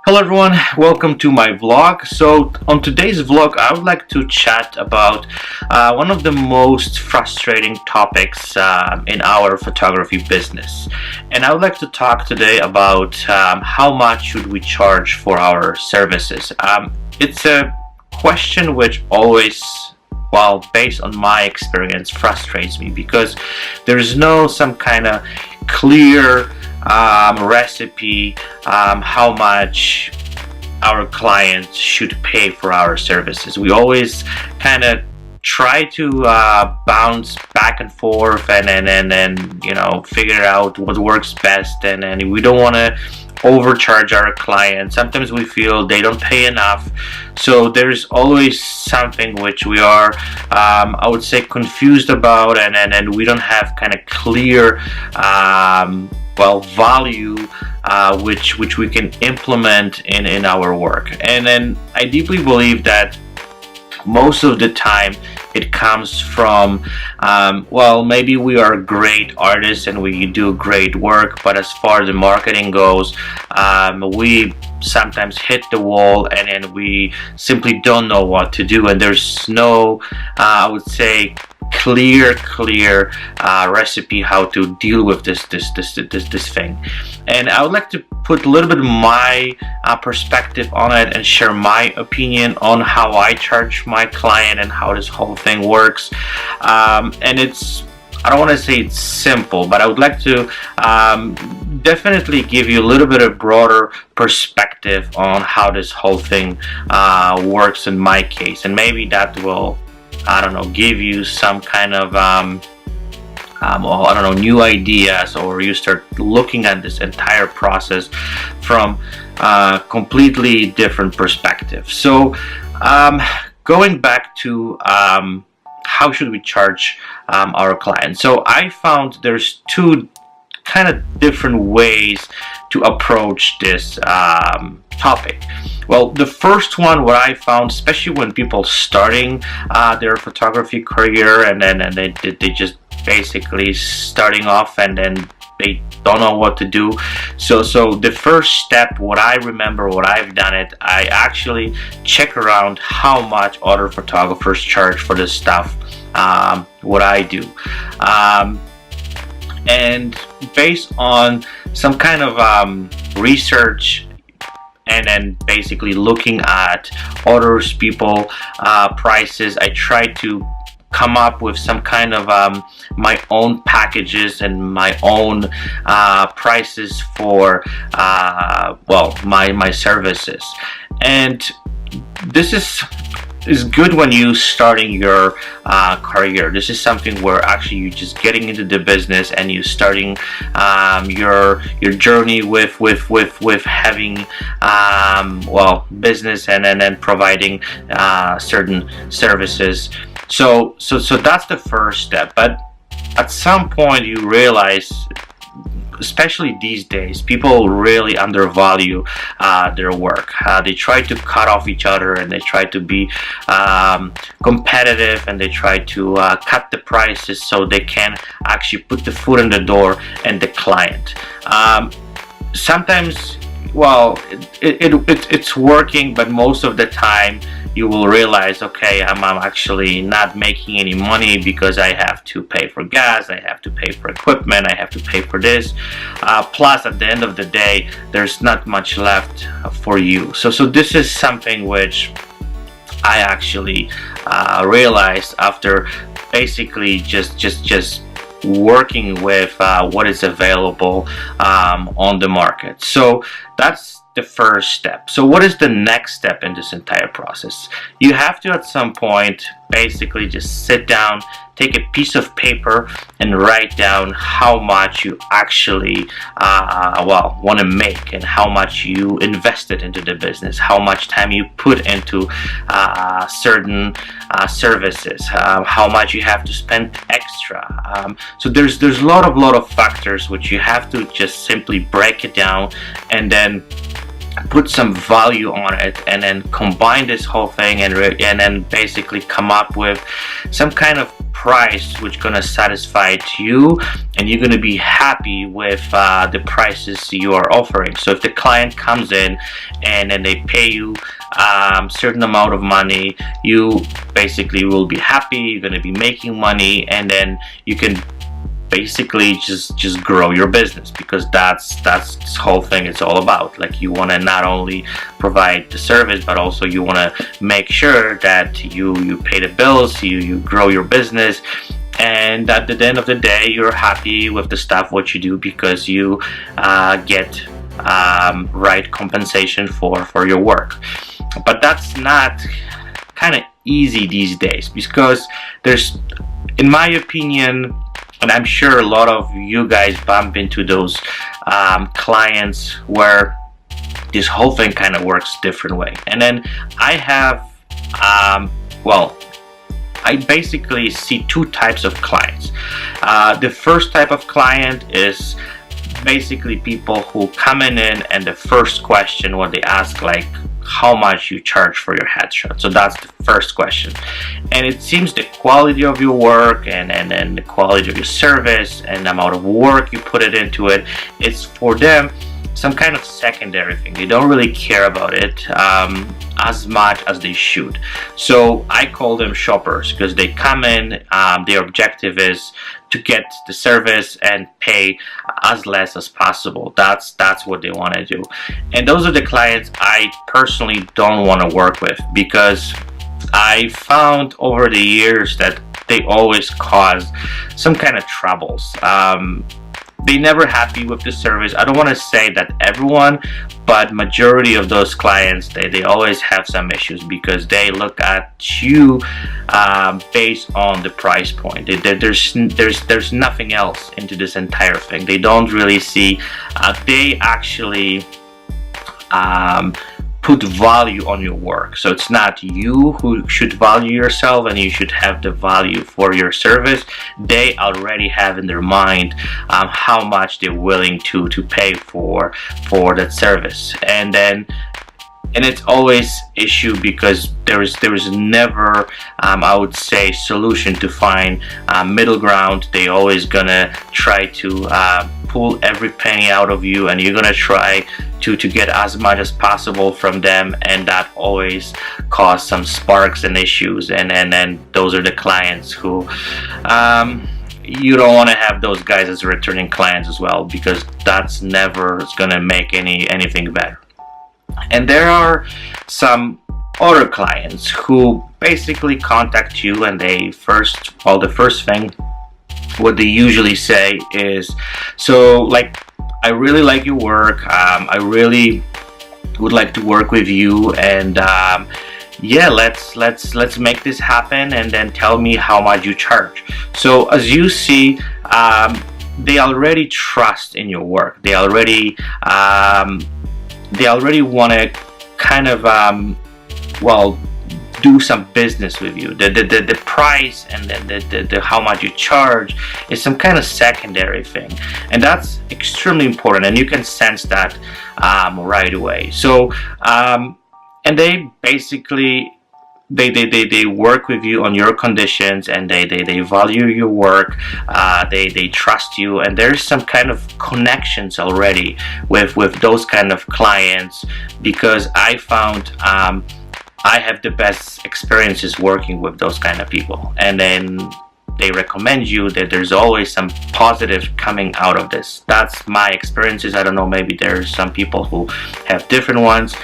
Hello everyone, welcome to my vlog. So on today's vlog I would like to chat about one of the most frustrating topics in our photography business, and I would like to talk today about how much should we charge for our services. It's a question which always, well, based on my experience, frustrates me because there's no some kind of clear recipe how much our clients should pay for our services. We always kind of try to bounce back and forth and figure out what works best, and we don't want to overcharge our clients. Sometimes we feel they don't pay enough, so there's always something which we are I would say confused about, and we don't have kind of clear value which we can implement in our work. And then I deeply believe that most of the time it comes from maybe we are great artists and we do great work, but as far as the marketing goes, we sometimes hit the wall and then we simply don't know what to do, and there's no I would say clear recipe how to deal with this thing. And I would like to put a little bit of my perspective on it and share my opinion on how I charge my client and how this whole thing works. And it's, I don't want to say it's simple, but I would like to definitely give you a little bit of broader perspective on how this whole thing works in my case, and maybe that will, I don't know, give you some kind of new ideas, or you start looking at this entire process from a completely different perspective. So going back to how should we charge our clients. So I found there's two kind of different ways to approach this topic. Well, the first one, what I found, especially when people starting their photography career, and they just basically starting off and then they don't know what to do. So the first step, what I remember, what I've done it, I actually check around how much other photographers charge for this stuff, what I do. And based on some kind of research, and then basically looking at others people prices, I try to come up with some kind of my own packages and my own prices for my services. And this is good when you starting your career. This is something where actually you're just getting into the business and you starting your journey with having business and then providing certain services. So that's the first step. But at some point you realize, especially these days, people really undervalue their work. They try to cut off each other, and they try to be competitive, and they try to cut the prices so they can actually put the foot in the door and the client. Sometimes, it's working, but most of the time you will realize, okay, I'm actually not making any money because I have to pay for gas, I have to pay for equipment, I have to pay for this. Plus, at the end of the day, there's not much left for you. So this is something which I actually realized after basically just working with what is available on the market. So that's the first step. So what is the next step in this entire process? You have to at some point basically just sit down, take a piece of paper and write down how much you actually want to make, and how much you invested into the business, how much time you put into certain services, how much you have to spend extra. So there's a lot of factors which you have to just simply break it down and then put some value on it, and then combine this whole thing and then basically come up with some kind of price which gonna satisfy to you, and you're gonna be happy with the prices you are offering. So if the client comes in and then they pay you certain amount of money, you basically will be happy, you're gonna be making money, and then you can basically just grow your business, because that's this whole thing it's all about. Like, you want to not only provide the service, but also you want to make sure that you pay the bills, you grow your business, and at the end of the day you're happy with the stuff what you do, because you get right compensation for your work. But that's not kind of easy these days, because there's, in my opinion, and I'm sure a lot of you guys bump into those clients where this whole thing kind of works different way. And then I have, well, I basically see two types of clients. The first type of client is basically people who come in and the first question what they ask, like, how much you charge for your headshot. So that's the first question, and it seems the quality of your work and the quality of your service and the amount of work you put it into it, it's for them some kind of secondary thing. They don't really care about it as much as they should. So I call them shoppers, because they come in, their objective is to get the service and pay as less as possible. That's what they want to do. And those are the clients I personally don't want to work with, because I found over the years that they always cause some kind of troubles. They never happy with the service. I don't want to say that everyone, but majority of those clients, they always have some issues, because they look at you based on the price point. There's nothing else into this entire thing. They don't really see, they actually put value on your work. So it's not you who should value yourself and you should have the value for your service. They already have in their mind how much they're willing to pay for that service. And it's always issue, because there is never I would say solution to find middle ground. They always gonna try to pull every penny out of you, and you're gonna try to get as much as possible from them, and that always cause some sparks and issues. And then those are the clients who you don't want to have those guys as returning clients as well, because that's never gonna make anything better. And there are some other clients who basically contact you, and the first thing what they usually say is, so, like, I really like your work, I really would like to work with you, and yeah, let's make this happen, and then tell me how much you charge. So as you see, they already trust in your work. They already want to kind of well, do some business with you. The price and the how much you charge is some kind of secondary thing, and that's extremely important, and you can sense that right away. So and they basically they work with you on your conditions, and they value your work, they trust you, and there's some kind of connections already with those kind of clients, because I found I have the best experiences working with those kind of people, and then they recommend you. That there's always some positive coming out of this. That's my experiences. I don't know, maybe there's some people who have different ones,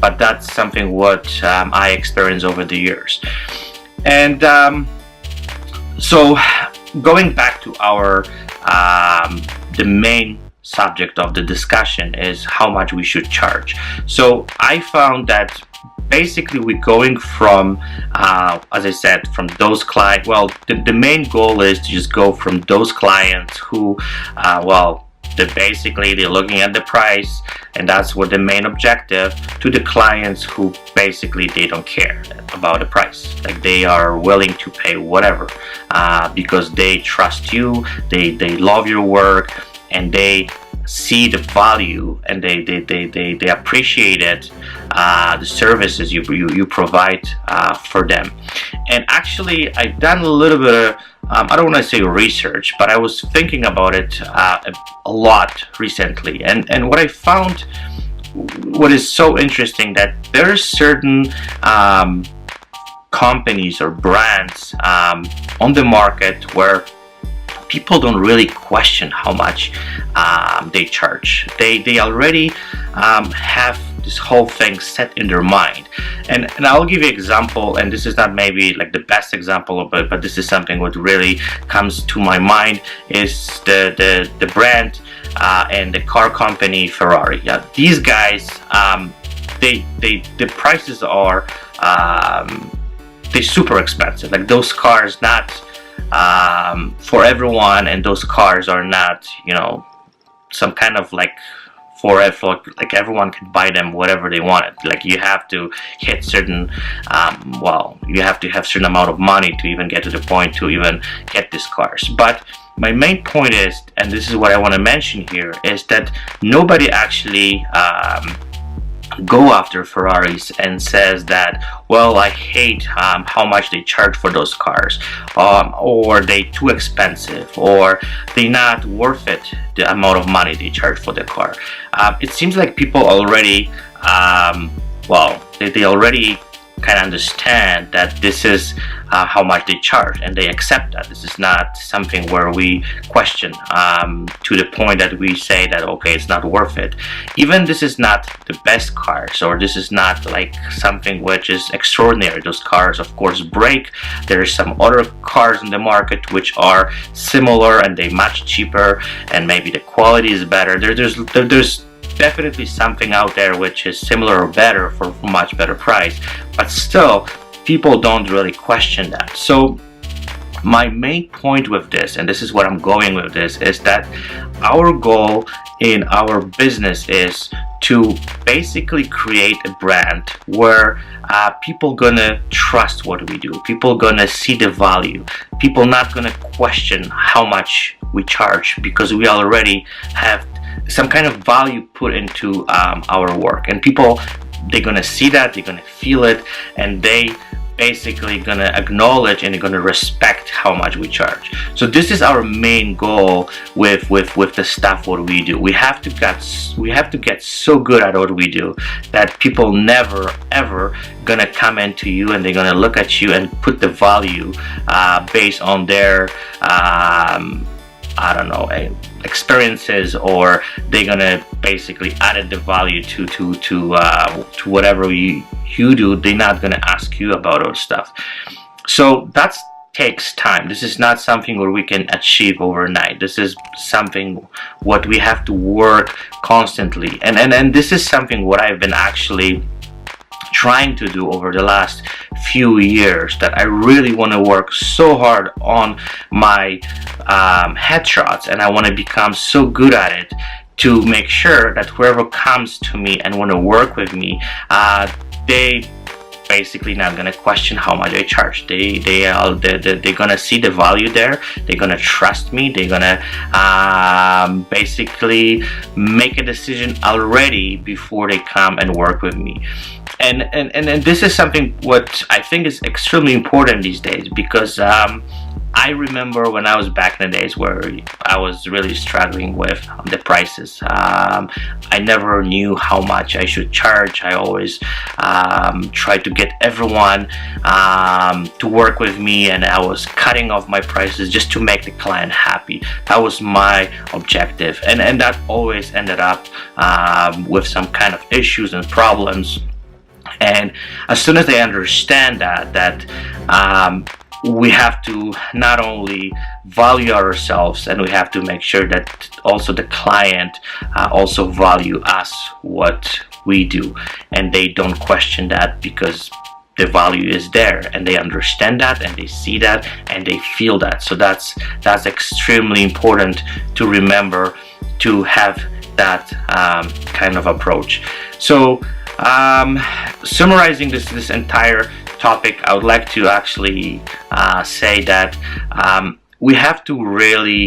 but that's something what I experienced over the years. And so going back to our the main subject of the discussion is how much we should charge. So I found that basically we're going from as I said, from those clients, well, the main goal is to just go from those clients who well, they're looking at the price, and that's what the main objective, to the clients who basically they don't care about the price. Like, they are willing to pay whatever because they trust you, they love your work, and they see the value and they appreciate it, the services you provide for them. And actually, I've done a little bit of I don't want to say research, but I was thinking about it a lot recently, and what I found, what is so interesting, that there are certain companies or brands on the market where people don't really question how much they charge. They already have this whole thing set in their mind. And I'll give you an example, and this is not maybe like the best example of it, but this is something what really comes to my mind, is the brand and the car company Ferrari. Yeah, these guys, the prices are they're super expensive. Like, those cars not for everyone, and those cars are not, you know, some kind of like like everyone can buy them whatever they want. Like, you have to hit certain well, you have to have certain amount of money to even get to the point to even get these cars. But my main point is, and this is what I want to mention here, is that nobody actually go after Ferraris and says that, well, I hate how much they charge for those cars, or they too expensive, or they not worth it, the amount of money they charge for the car. It seems like people already well, they already kind of understand that this is how much they charge, and they accept that. This is not something where we question to the point that we say that, okay, it's not worth it. Even this is not the best cars, or this is not like something which is extraordinary. Those cars, of course, break. There are some other cars in the market which are similar, and they much cheaper, and maybe the quality is better. There's definitely something out there which is similar or better for much better price, but still people don't really question that. So my main point with this, and this is what I'm going with this, is that our goal in our business is to basically create a brand where people gonna trust what we do, people gonna see the value, people not gonna question how much we charge, because we already have some kind of value put into our work, and people, they're gonna see that, they're gonna feel it, and they basically gonna acknowledge and they're gonna respect how much we charge. So this is our main goal with the stuff what we do. We have to get so good at what we do that people never ever gonna come into you and they're gonna look at you and put the value based on their I don't know, experiences, or they're gonna basically add the value to whatever you do. They're not gonna ask you about all stuff. So that takes time. This is not something where we can achieve overnight. This is something what we have to work constantly, and this is something what I've been actually trying to do over the last few years, that I really want to work so hard on my headshots, and I want to become so good at it to make sure that whoever comes to me and want to work with me, they basically not gonna question how much I charge. They're gonna see the value there. They're gonna trust me. They're gonna basically make a decision already before they come and work with me. And this is something what I think is extremely important these days, because I remember when I was back in the days where I was really struggling with the prices. I never knew how much I should charge. I always tried to get everyone to work with me, and I was cutting off my prices just to make the client happy. That was my objective, and that always ended up with some kind of issues and problems. And as soon as they understand that we have to not only value ourselves, and we have to make sure that also the client also value us, what we do, and they don't question that, because the value is there, and they understand that, and they see that, and they feel that. So that's extremely important to remember, to have that kind of approach. So summarizing this entire topic, I would like to actually say that we have to really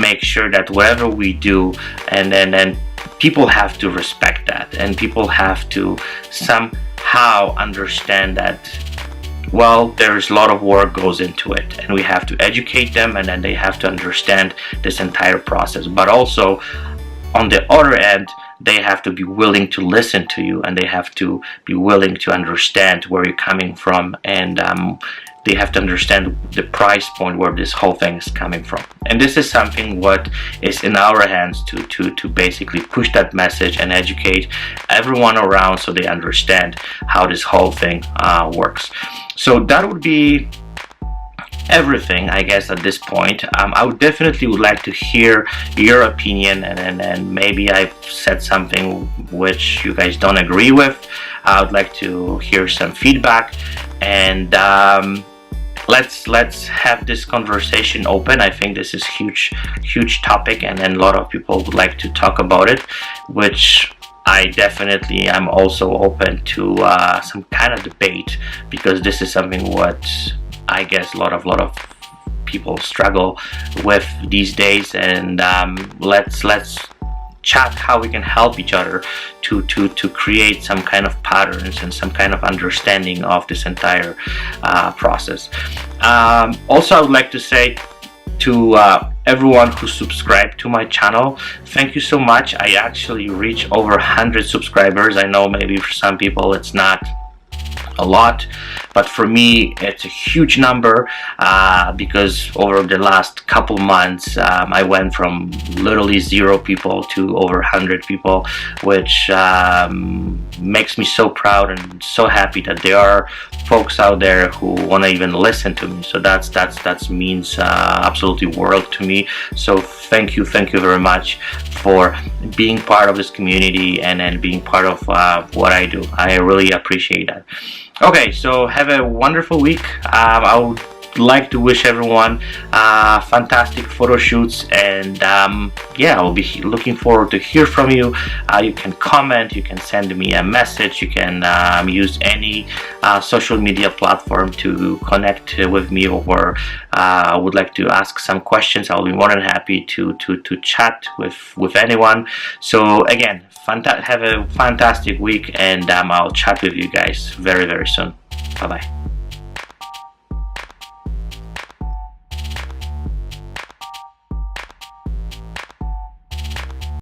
make sure that whatever we do, and then people have to respect that, and people have to somehow understand that, well, there's a lot of work goes into it, and we have to educate them, and then they have to understand this entire process. But also, on the other end, they have to be willing to listen to you, and they have to be willing to understand where you're coming from, and they have to understand the price point where this whole thing is coming from. And this is something what is in our hands to basically push that message and educate everyone around, so they understand how this whole thing works. So that would be everything, I guess, at this point. I would definitely like to hear your opinion, and maybe I've said something which you guys don't agree with. I would like to hear some feedback, and let's have this conversation open. I think this is huge topic, and then a lot of people would like to talk about it, which I definitely am also open to some kind of debate, because this is something what I guess a lot of people struggle with these days. And let's chat how we can help each other to create some kind of patterns and some kind of understanding of this entire process. Also, I would like to say to everyone who subscribed to my channel, thank you so much. I actually reached over 100 subscribers. I know maybe for some people it's not a lot, but for me it's a huge number, because over the last couple months I went from literally 0 people to over 100 people, which makes me so proud and so happy that there are folks out there who want to even listen to me. So that means absolutely world to me. So thank you very much for being part of this community and being part of what I do. I really appreciate that. Okay, so have a wonderful week. I would like to wish everyone fantastic photo shoots, and yeah, I'll be looking forward to hear from you. You can comment, you can send me a message, you can use any social media platform to connect with me, or I would like to ask some questions. I'll be more than happy to chat with anyone. So again, have a fantastic week, and I'll chat with you guys very soon. Bye bye.